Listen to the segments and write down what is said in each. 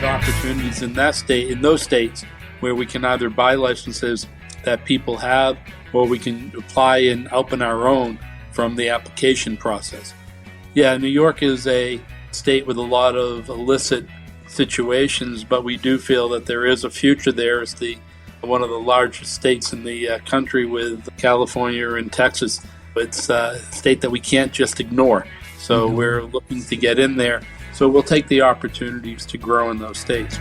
opportunities in those states where we can either buy licenses that people have, or we can apply and open our own from the application process. Yeah, New York is a state with a lot of illicit situations, but we do feel that there is a future there. It's one of the largest states in the country, with California and Texas. It's a state that we can't just ignore. So we're looking to get in there. So we'll take the opportunities to grow in those states.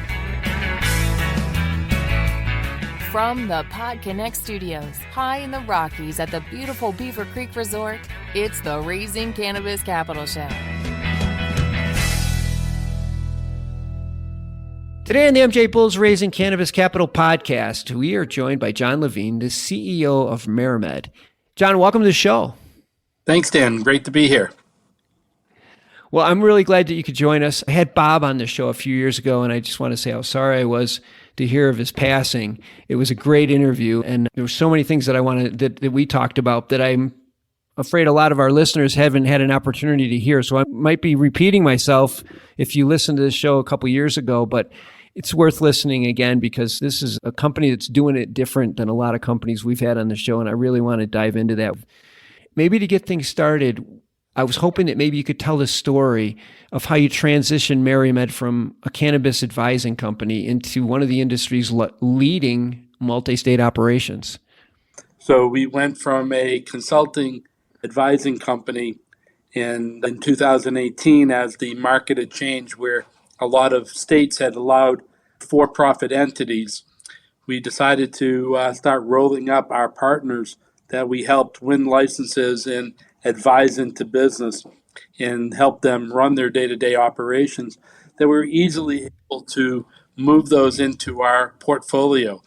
From the PodConx studios, high in the Rockies at the beautiful Beaver Creek Resort, it's the Raising Cannabis Capital Show. Today on the MJ Bulls Raising Cannabis Capital podcast, we are joined by Jon Levine, the CEO of MariMed. Jon, welcome to the show. Thanks, Dan. Great to be here. Well, I'm really glad that you could join us. I had Bob on the show a few years ago, and I just want to say how sorry I was to hear of his passing. It was a great interview, and there were so many things that I wanted that we talked about that I'm afraid a lot of our listeners haven't had an opportunity to hear. So I might be repeating myself if you listened to this show a couple years ago, but it's worth listening again because this is a company that's doing it different than a lot of companies we've had on the show, and I really want to dive into that. Maybe to get things started, I was hoping that maybe you could tell the story of how you transitioned MariMed from a cannabis advising company into one of the industry's leading multi-state operations. So we went from a consulting advising company in 2018, as the market had changed, where a lot of states had allowed for-profit entities. We decided to start rolling up our partners that we helped win licenses and advise into business and help them run their day-to-day operations, that we were easily able to move those into our portfolio.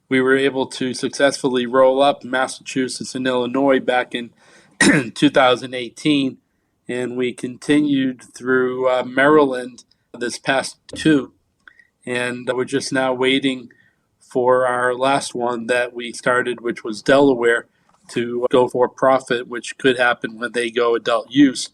We were able to successfully roll up Massachusetts and Illinois back in 2018, and we continued through Maryland this past two, and we're just now waiting for our last one that we started, which was Delaware, to go for profit, which could happen when they go adult use.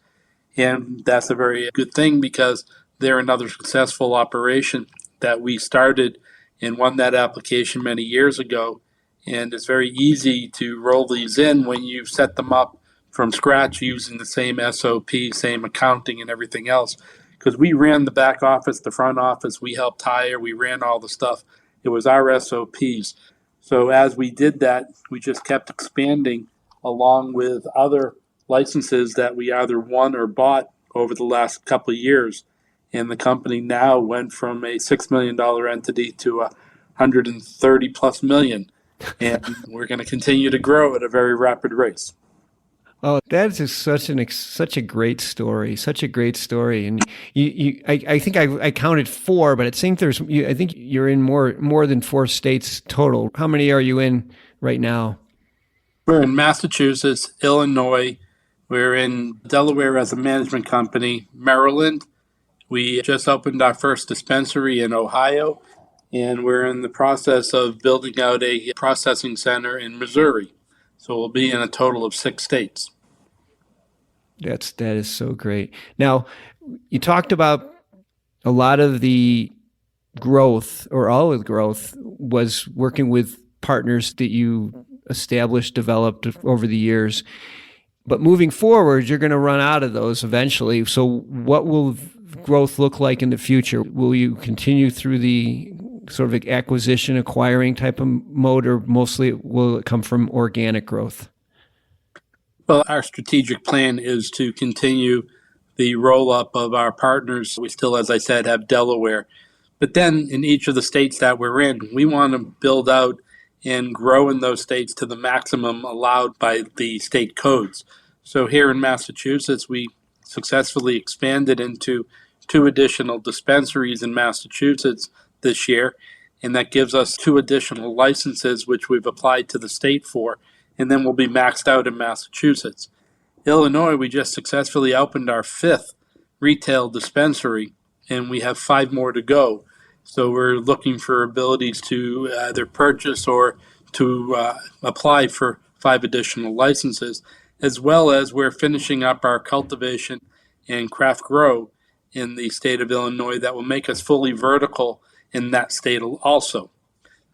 And that's a very good thing because they're another successful operation that we started and won that application many years ago. And it's very easy to roll these in when you set them up from scratch using the same SOP, same accounting and everything else. Because we ran the back office, the front office, we helped hire, we ran all the stuff. It was our SOPs. So as we did that, we just kept expanding along with other licenses that we either won or bought over the last couple of years. And the company now went from a $6 million entity to $130 plus million. And we're going to continue to grow at a very rapid rate. Oh, that is such a great story, such a great story. And I think I counted 4, but I think I think you're in more than 4 states total. How many are you in right now? We're in Massachusetts, Illinois. We're in Delaware as a management company, Maryland. We just opened our first dispensary in Ohio, and we're in the process of building out a processing center in Missouri. So we'll be in a total of 6 states. That is so great. Now, you talked about a lot of the growth, or all of the growth, was working with partners that you established, developed over the years. But moving forward, you're going to run out of those eventually. So what will growth look like in the future? Will you continue through the sort of acquisition, acquiring type of mode, or mostly will it come from organic growth? Well, our strategic plan is to continue the roll-up of our partners. We still, as I said, have Delaware. But then in each of the states that we're in, we want to build out and grow in those states to the maximum allowed by the state codes. So here in Massachusetts, we successfully expanded into 2 additional dispensaries in Massachusetts this year, and that gives us 2 additional licenses, which we've applied to the state for, and then we'll be maxed out in Massachusetts. Illinois, we just successfully opened our 5th retail dispensary, and we have 5 more to go. So we're looking for abilities to either purchase or to apply for 5 additional licenses, as well as we're finishing up our cultivation and craft grow in the state of Illinois that will make us fully vertical in that state also.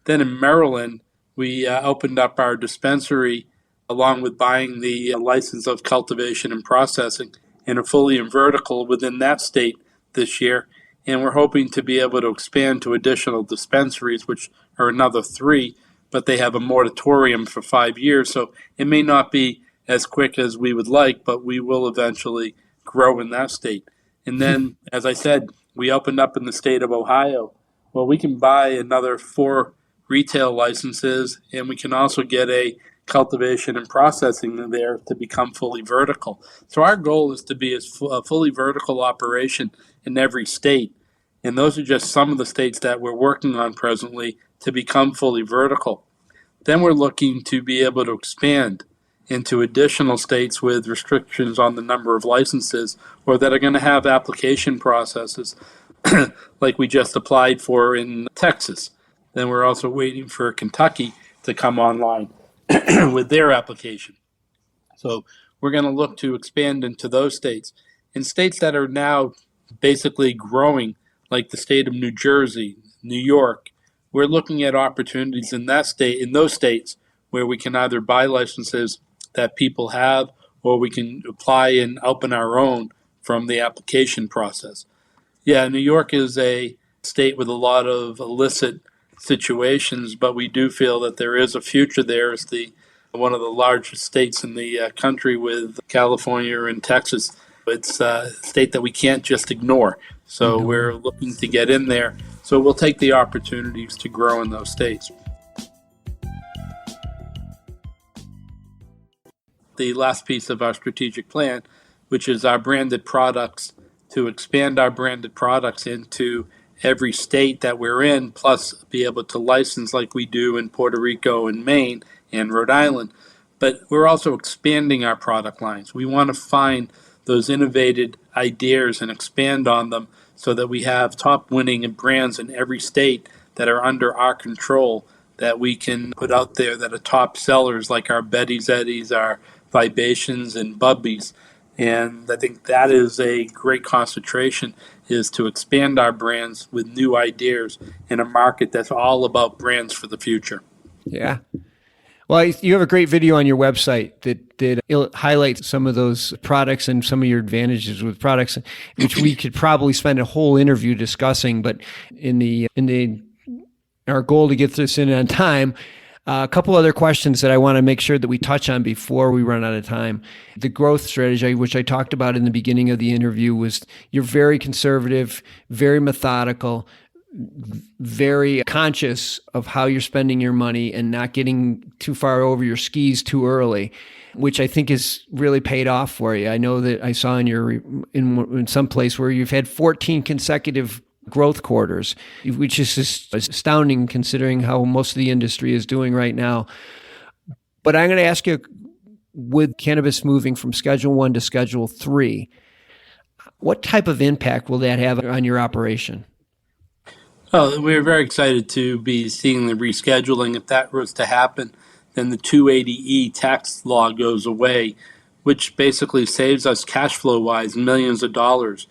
Then in Maryland, we opened up our dispensary along with buying the license of cultivation and processing and are fully in vertical within that state this year. And we're hoping to be able to expand to additional dispensaries, which are another 3, but they have a moratorium for 5 years. So it may not be as quick as we would like, but we will eventually grow in that state. And then, as I said, we opened up in the state of Ohio. Well, we can buy another 4 retail licenses, and we can also get a cultivation and processing there to become fully vertical. So our goal is to be a fully vertical operation in every state. And those are just some of the states that we're working on presently to become fully vertical. Then we're looking to be able to expand into additional states with restrictions on the number of licenses or that are going to have application processes like we just applied for in Texas. Then we're also waiting for Kentucky to come online with their application. So we're going to look to expand into those states. In states that are now basically growing, like the state of New Jersey, New York, we're looking at opportunities in that state, in those states where we can either buy licenses that people have or we can apply and open our own from the application process. Yeah, New York is a state with a lot of illicit situations, but we do feel that there is a future there as one of the largest states in the country with California and Texas. It's a state that we can't just ignore. So we're looking to get in there. So we'll take the opportunities to grow in those states. The last piece of our strategic plan, which is our branded products, to expand our branded products into every state that we're in, plus be able to license like we do in Puerto Rico and Maine and Rhode Island. But we're also expanding our product lines. We want to find those innovative ideas and expand on them so that we have top winning brands in every state that are under our control that we can put out there that are top sellers, like our Betty's Eddies, our Vibations and Bubbies. And I think that is a great concentration, is to expand our brands with new ideas in a market that's all about brands for the future. Yeah. Well, you have a great video on your website that highlights some of those products and some of your advantages with products, which we could probably spend a whole interview discussing. But in our goal to get this in on time, a couple other questions that I want to make sure that we touch on before we run out of time. The growth strategy, which I talked about in the beginning of the interview, was you're very conservative, very methodical, very conscious of how you're spending your money and not getting too far over your skis too early, which I think is really paid off for you. I know that I saw in some place where you've had 14 consecutive growth quarters, which is just astounding considering how most of the industry is doing right now. But I'm going to ask you, with cannabis moving from Schedule 1 to Schedule 3, what type of impact will that have on your operation? Oh, we're very excited to be seeing the rescheduling. If that was to happen, then the 280E tax law goes away, which basically saves us cash flow-wise millions of dollars.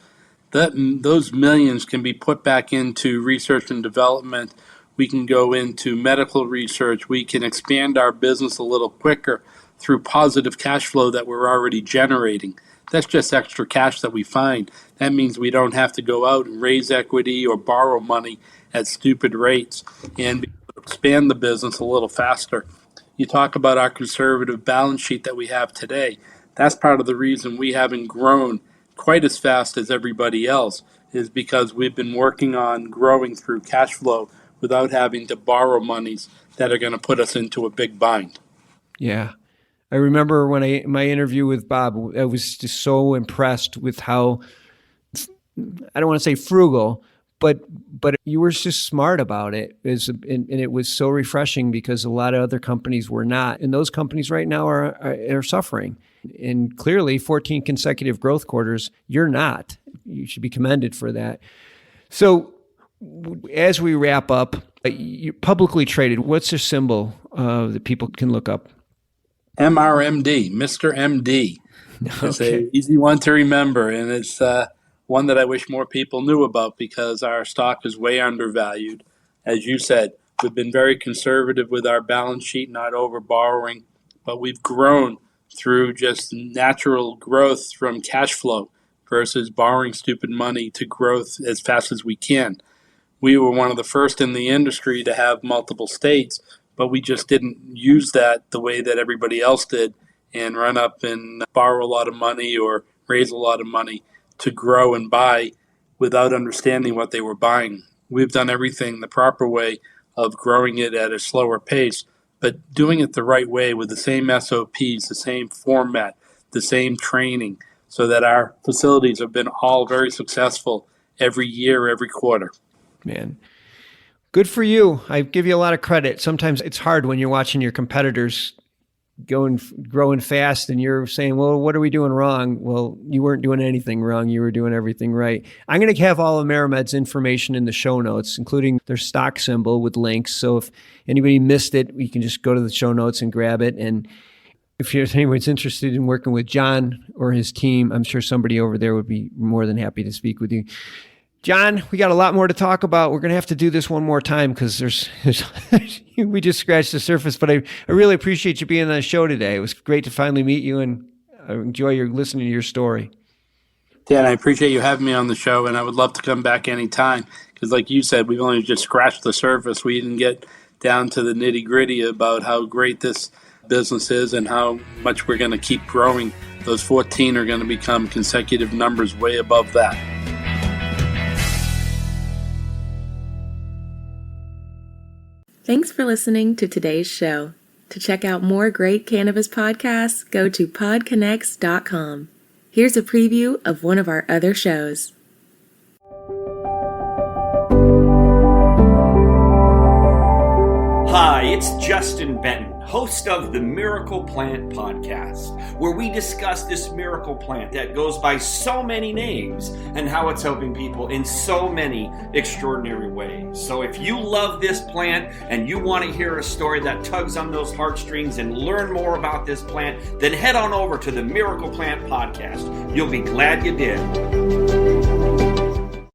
Those millions can be put back into research and development. We can go into medical research. We can expand our business a little quicker through positive cash flow that we're already generating. That's just extra cash that we find. That means we don't have to go out and raise equity or borrow money at stupid rates and be able to expand the business a little faster. You talk about our conservative balance sheet that we have today. That's part of the reason we haven't grown quite as fast as everybody else, is because we've been working on growing through cash flow without having to borrow monies that are going to put us into a big bind. Yeah. I remember when my interview with Bob, I was just so impressed with how, I don't want to say frugal, but you were just smart about it. And it was so refreshing because a lot of other companies were not. And those companies right now are suffering. And clearly 14 consecutive growth quarters, you're not. You should be commended for that. So as we wrap up, you're publicly traded. What's your symbol that people can look up? MRMD, Mr. MD. Okay. It's an easy one to remember, and it's one that I wish more people knew about because our stock is way undervalued. As you said, we've been very conservative with our balance sheet, not over borrowing, but we've grown through just natural growth from cash flow versus borrowing stupid money to growth as fast as we can. We were one of the first in the industry to have multiple states, but we just didn't use that the way that everybody else did and run up and borrow a lot of money or raise a lot of money to grow and buy without understanding what they were buying. We've done everything the proper way of growing it at a slower pace, but doing it the right way with the same SOPs, the same format, the same training, so that our facilities have been all very successful every year, every quarter. Man, good for you. I give you a lot of credit. Sometimes it's hard when you're watching your competitors growing fast and you're saying, well, what are we doing wrong? Well, you weren't doing anything wrong. You were doing everything right. I'm going to have all of MariMed's information in the show notes, including their stock symbol with links. So if anybody missed it, you can just go to the show notes and grab it. And if anyone's interested in working with Jon or his team, I'm sure somebody over there would be more than happy to speak with you. Jon, we got a lot more to talk about. We're going to have to do this one more time because we just scratched the surface. But I really appreciate you being on the show today. It was great to finally meet you, and I enjoy listening to your story. Dan, I appreciate you having me on the show, and I would love to come back anytime because, like you said, we've only just scratched the surface. We didn't get down to the nitty-gritty about how great this business is and how much we're going to keep growing. Those 14 are going to become consecutive numbers way above that. Thanks for listening to today's show. To check out more great cannabis podcasts, go to PodConx.com. Here's a preview of one of our other shows. Hi, it's Justin Benton, host of the Miracle Plant Podcast, where we discuss this miracle plant that goes by so many names and how it's helping people in so many extraordinary ways. So if you love this plant and you want to hear a story that tugs on those heartstrings and learn more about this plant, then head on over to the Miracle Plant Podcast. You'll be glad you did.